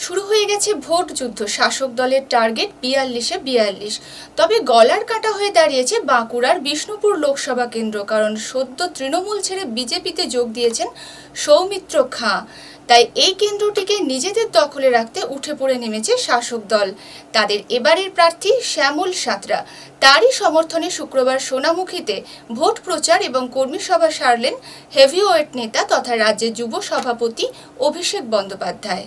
শুরু হয়ে গেছে ভোট যুদ্ধ। শাসক দলের টার্গেট 42-এ 42। তবে গলার কাঁটা হয়ে দাঁড়িয়েছে বাঁকুড়ার বিষ্ণুপুর লোকসভা কেন্দ্র, কারণ সদ্য তৃণমূল ছেড়ে বিজেপিতে যোগ দিয়েছেন সৌমিত্র খাঁ। তাই এই কেন্দ্রটিকে নিজেদের দখলে রাখতে উঠে পড়ে নেমেছে শাসক দল। তাদের এবারের প্রার্থী শ্যামল সাঁতরা। তারই সমর্থনে শুক্রবার সোনামুখীতে ভোট প্রচার এবং কর্মী সভা সারলেন হেভিওয়েট নেতা তথা রাজ্যের যুব সভাপতি অভিষেক বন্দ্যোপাধ্যায়।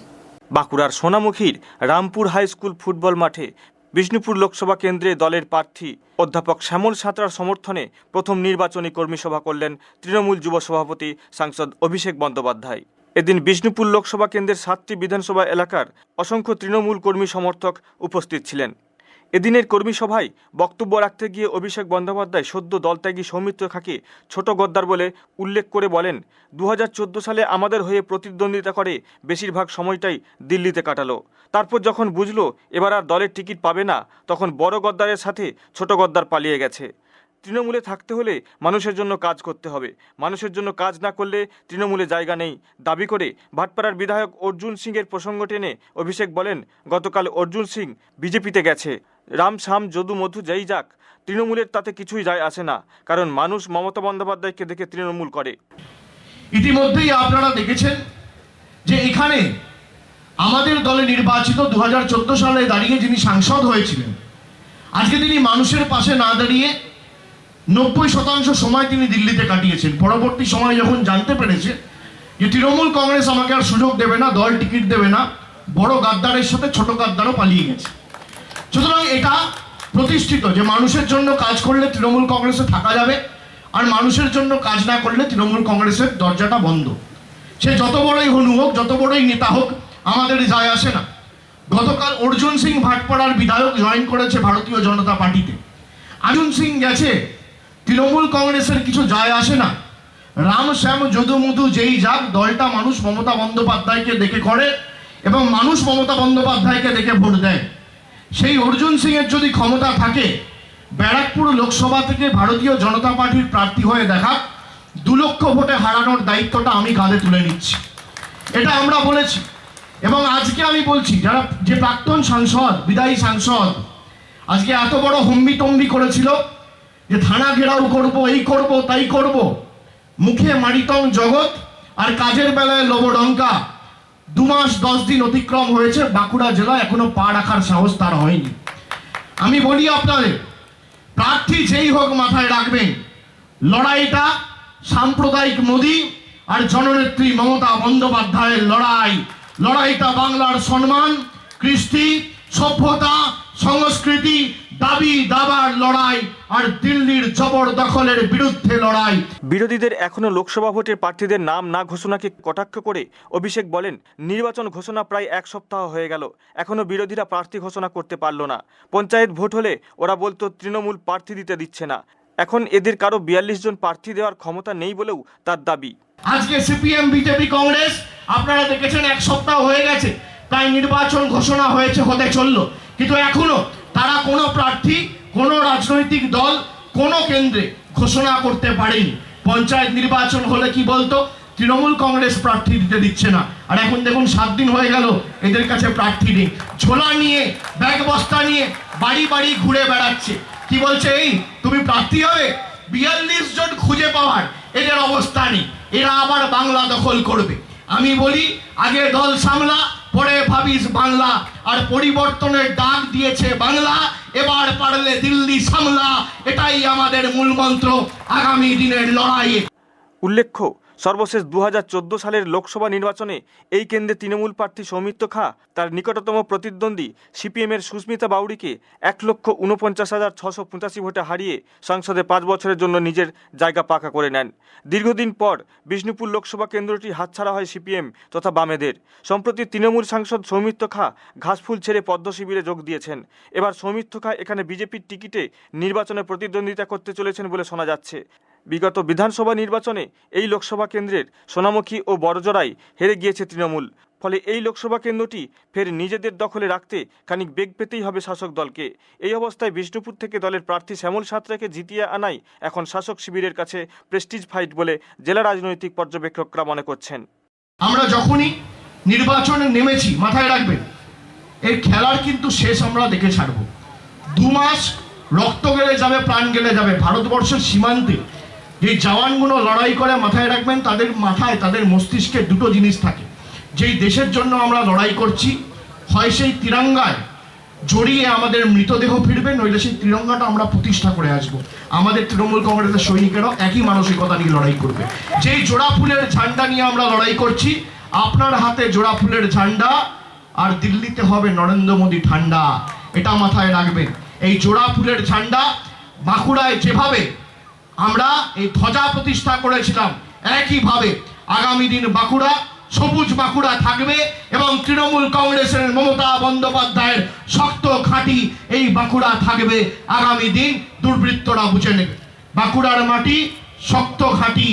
বাঁকুড়ার সোনামুখীর রামপুর হাই স্কুল ফুটবল মাঠে বিষ্ণুপুর লোকসভা কেন্দ্রে দলের প্রার্থী অধ্যাপক শ্যামল সাঁতরার সমর্থনে প্রথম নির্বাচনী কর্মী সভা করলেন তৃণমূল যুব সভাপতি সাংসদ অভিষেক বন্দ্যোপাধ্যায়। এদিন বিষ্ণুপুর লোকসভা কেন্দ্রের 7টি বিধানসভা এলাকার অসংখ্য তৃণমূল কর্মী সমর্থক উপস্থিত ছিলেন। এদিনের কর্মী সভায় বক্তব্য রাখতে গিয়ে অভিষেক বন্দ্যোপাধ্যায় সদ্য দলত্যাগী সৌমিত্র খাঁকে ছোট গদ্দার বলে উল্লেখ করে বলেন, 2014 সালে আমাদের হয়ে প্রতিদ্বন্দ্বিতা করে বেশিরভাগ সময়টাই দিল্লিতে কাটালো। তারপর যখন বুঝলো এবার আর দলের টিকিট পাবে না, তখন বড় গদ্দারের সাথে ছোট গদ্দার পালিয়ে গেছে। তৃণমূলে থাকতে হলে মানুষের জন্য কাজ করতে হবে, মানুষের জন্য কাজ না করলে তৃণমূলে জায়গা নেই দাবি করে ভাটপাড়ার বিধায়ক অর্জুন সিংয়ের প্রসঙ্গ টেনে অভিষেক বলেন, গতকাল অর্জুন সিং বিজেপিতে গেছে, রাম শাম যদু মধু যেই যাক, তৃণমূলের তাতে কিছুই যায় আসে না, কারণ মানুষ মমতা বন্দ্যোপাধ্যায়কে দেখে তৃণমূল করে। ইতিমধ্যেই আপনারা দেখেছেন যে এখানে আমাদের দলে নির্বাচিত 2014 সালে দাঁড়িয়ে যিনি সাংসদ হয়েছিলেন, আজকে তিনি মানুষের পাশে না দাঁড়িয়ে 90% সময় তিনি দিল্লিতে কাটিয়েছেন। পরবর্তী সময় যখন জানতে পেরেছে যে তৃণমূল কংগ্রেস আমাকে আর সুযোগ দেবে না, দল টিকিট দেবে না, বড় গাদ্দারের সাথে ছোট গাদ্দারও পালিয়ে গেছে। সুতরাং এটা প্রতিষ্ঠিত যে মানুষের জন্য কাজ করলে তৃণমূল কংগ্রেসে থাকা যাবে, আর মানুষের জন্য কাজ না করলে তৃণমূল কংগ্রেসের দরজাটা বন্ধ। সে যত বড়ই হনু হোক, যত বড়ই নেতা হোক, আমাদের যায় আসে না। গতকাল অর্জুন সিং ভাটপাড়ার বিধায়ক জয়েন করেছে ভারতীয় জনতা পার্টিতে। অর্জুন সিং গেছে, তৃণমূল কংগ্রেসের কিছু যায় আসে না। রাম শ্যাম যদু মধু যেই যাক, দলটা মানুষ মমতা বন্দ্যোপাধ্যায়কে দেখে করে এবং মানুষ মমতা বন্দ্যোপাধ্যায়কে দেখে ভোট দেয়। সেই অর্জুন সিং এর যদি ক্ষমতা থাকে, ব্যারাকপুর লোকসভা থেকে ভারতীয় জনতা পার্টির প্রার্থী হয়ে দেখা 2 লক্ষ ভোটে হারানোর দায়িত্বটা আমি কাঁধে তুলে নিচ্ছি। এটা আমরা বলেছি এবং আজকে আমি বলছি, যারা যে প্রাক্তন সাংসদ, বিদায়ী সাংসদ আজকে এত বড় হম্বিতম্বি করেছিল যে থানা ঘেরাও করব, এই করব, তাই করব, মুখে মারিতং জগৎ আর কাজের বেলায় লবডঙ্কা। 2 মাস 10 দিন অতিক্রম হয়েছে, বাঁকুড়া জেলায় এখনো পা রাখার সাহস তার হয়নি। আমি বলি আপনাদের, প্রার্থী যেই হোক মাথায় রাখবেন, লড়াইটা সাম্প্রদায়িক মোদী আর জননেত্রী মমতা বন্দ্যোপাধ্যায়ের লড়াই। লড়াইটা বাংলার সম্মান, কৃষ্টি, সভ্যতা, সংস্কৃতি, দাবি দাবার লড়াই আর দিল্লির জবরদখলের বিরুদ্ধে লড়াই। বিরোধীদের এখনো লোকসভা ভোটের প্রার্থীদের নাম না ঘোষণাকে কটাক্ষ করে অভিষেক বলেন, নির্বাচন ঘোষণা প্রায় 1 সপ্তাহ হয়ে গেল, এখনো বিরোধীরা প্রার্থী ঘোষণা করতে পারল না। পঞ্চায়েত ভোট হলে ওরা বলতো তৃণমূল প্রার্থী দিতে দিচ্ছে না। এখন এদের কারো 42 জন প্রার্থী দেওয়ার ক্ষমতা নেই বলেও তার দাবি। আজকে সিপিএম, বিজেপি, কংগ্রেস আপনারা দেখেছেন 1 সপ্তাহ হয়ে গেছে, তাই নির্বাচন ঘোষণা হয়েছে, হতে চললো, কিন্তু এখনো তারা কোনো প্রার্থী, কোনো রাজনৈতিক দল কোনো কেন্দ্রে ঘোষণা করতে পারেনি। পঞ্চায়েত নির্বাচন হলে কি বলতো, তৃণমূল কংগ্রেস প্রার্থী দিতে দিচ্ছে না, আর এখন দেখুন 7 দিন হয়ে গেল এদের কাছে প্রার্থী নেই। ঝোলা নিয়ে, ব্যাগ বস্তা নিয়ে বাড়ি বাড়ি ঘুরে বেড়াচ্ছে। কি বলছে, এই তুমি প্রার্থী হবে? 42 জন খুঁজে পাওয়ার এদের অবস্থা নেই, এরা আবার বাংলা দখল করবে। আমি বলি, আগে দল সামলা, পরে ভাবিস বাংলা। আর পরিবর্তনের ডাক দিয়েছে বাংলা, এবার পারলে দিল্লি সামলা, এটাই আমাদের মূল মন্ত্র আগামী দিনের লড়াইয়ে। উল্লেখ্য, সর্বশেষ 2014 সালের লোকসভা নির্বাচনে এই কেন্দ্রে তৃণমূল প্রার্থী সৌমিত্র খাঁ তার নিকটতম প্রতিদ্বন্দ্বী সিপিএমের সুস্মিতা বাউড়িকে 1,49,685 ভোটে হারিয়ে সংসদে 5 বছরের জন্য নিজের জায়গা পাকা করে নেন। দীর্ঘদিন পর বিষ্ণুপুর লোকসভা কেন্দ্রটি হাতছাড়া হয় সিপিএম তথা বামেদের। সম্প্রতি তৃণমূল সাংসদ সৌমিত্র খাঁ ঘাসফুল ছেড়ে পদ্ম শিবিরে যোগ দিয়েছেন। এবার সৌমিত্র খাঁ এখানে বিজেপির টিকিটে নির্বাচনে প্রতিদ্বন্দ্বিতা করতে চলেছেন বলে শোনা যাচ্ছে। বিগত বিধানসভা নির্বাচনে এই লোকসভা কেন্দ্রের সোনামুখী ও বড়জোড়ায় হেরে গিয়েছে তৃণমূল। ফলে এই লোকসভা কেন্দ্রটি ফের নিজেদের দখলে রাখতে খানিক বেগ পেতেই হবে শাসক দলকে। এই অবস্থায় বিষ্ণুপুর থেকে দলের প্রার্থী শ্যামল সাঁতরাকে জিতিয়ে আনাই এখন শাসক শিবিরের কাছে প্রেস্টিজ ফাইট বলে জেলা রাজনৈতিক পর্যবেক্ষকরা মনে করছেন। আমরা যখনই নির্বাচনে নেমেছি, মাথায় রাখবেন এর খেলার কিন্তু শেষ আমরা দেখে ছাড়বো। 2 মাস রক্ত গেলে যাবে, প্রাণ গেলে যাবে। ভারতবর্ষের সীমান্তে যে জওয়ানগুলো লড়াই করে, মাথায় রাখবেন তাদের মাথায়, তাদের মস্তিষ্কে দুটো জিনিস থাকে। যেই দেশের জন্য আমরা লড়াই করছি, হয় সেই তিরঙ্গায় জড়িয়ে আমাদের মৃতদেহ ফিরবে, নইলে সেই তিরঙ্গাটা আমরা প্রতিষ্ঠা করে আসবো। আমাদের তৃণমূল কংগ্রেসের সৈনিকেরাও একই মানসিকতা নিয়ে লড়াই করবে। যেই জোড়া ফুলের ঝান্ডা নিয়ে আমরা লড়াই করছি, আপনার হাতে জোড়া ফুলের ঝান্ডা, আর দিল্লিতে হবে নরেন্দ্র মোদী ঠান্ডা, এটা মাথায় রাখবেন। এই জোড়া ফুলের ঝান্ডা বাঁকুড়ায় যেভাবে আমরা এই ধ্বজা প্রতিষ্ঠা করেছিলাম, একইভাবে আগামী দিন বাঁকুড়া সবুজ বাঁকুড়া থাকবে, এবং তৃণমূল কংগ্রেসের মমতা বন্দ্যোপাধ্যায়ের শক্ত ঘাঁটি এই বাঁকুড়া থাকবে। আগামী দিন দুর্বৃত্তরা বুঝে নেবে বাঁকুড়ার মাটি শক্ত ঘাঁটি,